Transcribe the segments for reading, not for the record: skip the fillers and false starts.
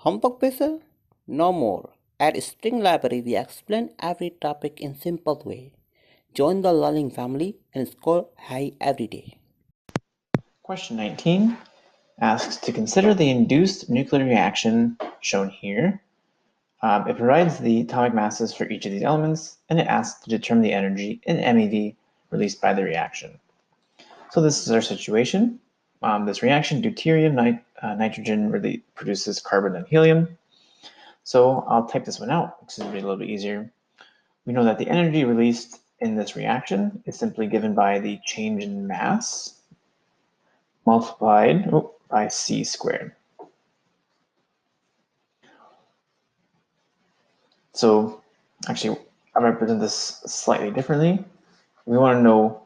Homework busy? No more. At Spring Library, we explain every topic in simple way. Join the learning family and score high every day. Question 19 asks to consider the induced nuclear reaction shown here. It provides the atomic masses for each of these elements, and it asks to determine the energy in MeV released by the reaction. So this is our situation. This reaction, deuterium nitrogen really produces carbon and helium. So I'll type this one out because it'll be a little bit easier. We know that the energy released in this reaction is simply given by the change in mass multiplied by c squared. So actually, I represent this slightly differently. We want to know,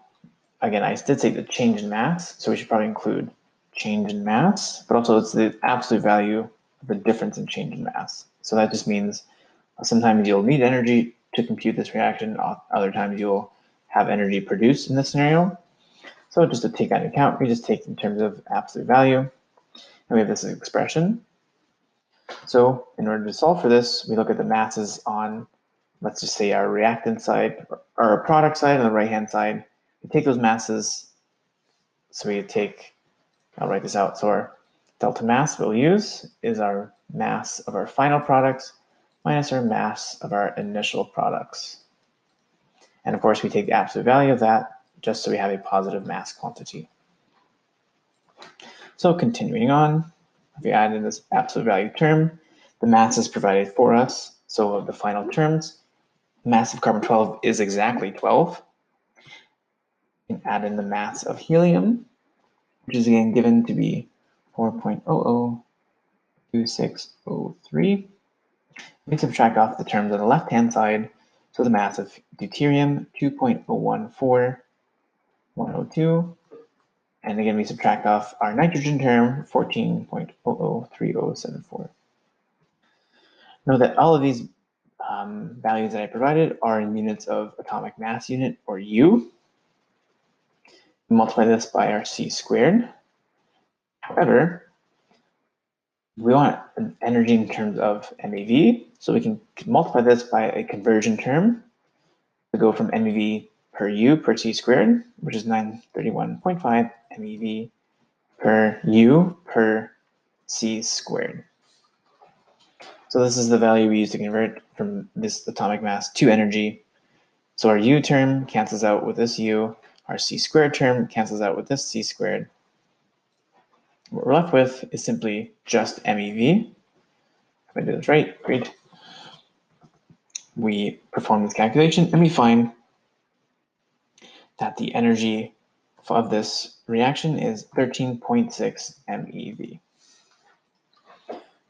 again, I did say the change in mass, so we should probably include change in mass, but also it's the absolute value of the difference in change in mass. So that just means sometimes you'll need energy to compute this reaction, other times you'll have energy produced in this scenario. So just to take that into account, we just take in terms of absolute value, and we have this expression. So in order to solve for this, we look at the masses on, let's just say, our reactant side, or our product side on the right-hand side. We take those masses, so we take, I'll write this out, so our delta mass we'll use is our mass of our final products minus our mass of our initial products. And of course, we take the absolute value of that just so we have a positive mass quantity. So continuing on, if we add in this absolute value term, the mass is provided for us. So of the final terms, mass of carbon-12 is exactly 12. We can add in the mass of helium, which is again given to be 4.002603. We subtract off the terms on the left-hand side, so the mass of deuterium, 2.014102. And again, we subtract off our nitrogen term, 14.003074. Know that all of these values that I provided are in units of atomic mass unit, or U. We multiply this by our c squared. However, we want an energy in terms of MeV, so we can multiply this by a conversion term to go from MeV per U per c squared, which is 931.5 MeV per U per c squared. So this is the value we use to convert from this atomic mass to energy. So our U term cancels out with this U, our c squared term cancels out with this c squared. What we're left with is simply just MeV. If I did this right, great. We perform this calculation and we find that the energy of this reaction is 13.6 MeV.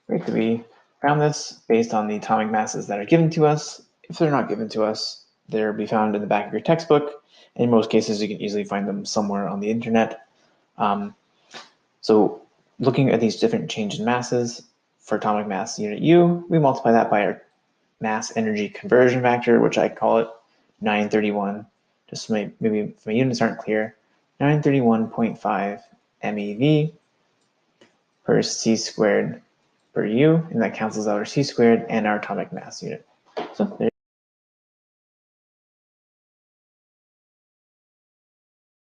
Great that we found this based on the atomic masses that are given to us. If they're not given to us, they'll be found in the back of your textbook. In most cases, you can easily find them somewhere on the internet. So looking at these different change in masses for atomic mass unit U, we multiply that by our mass energy conversion factor, which I call it 931. Just maybe if my units aren't clear, 931.5 MeV per c squared per U, and that cancels out our c squared and our atomic mass unit. So there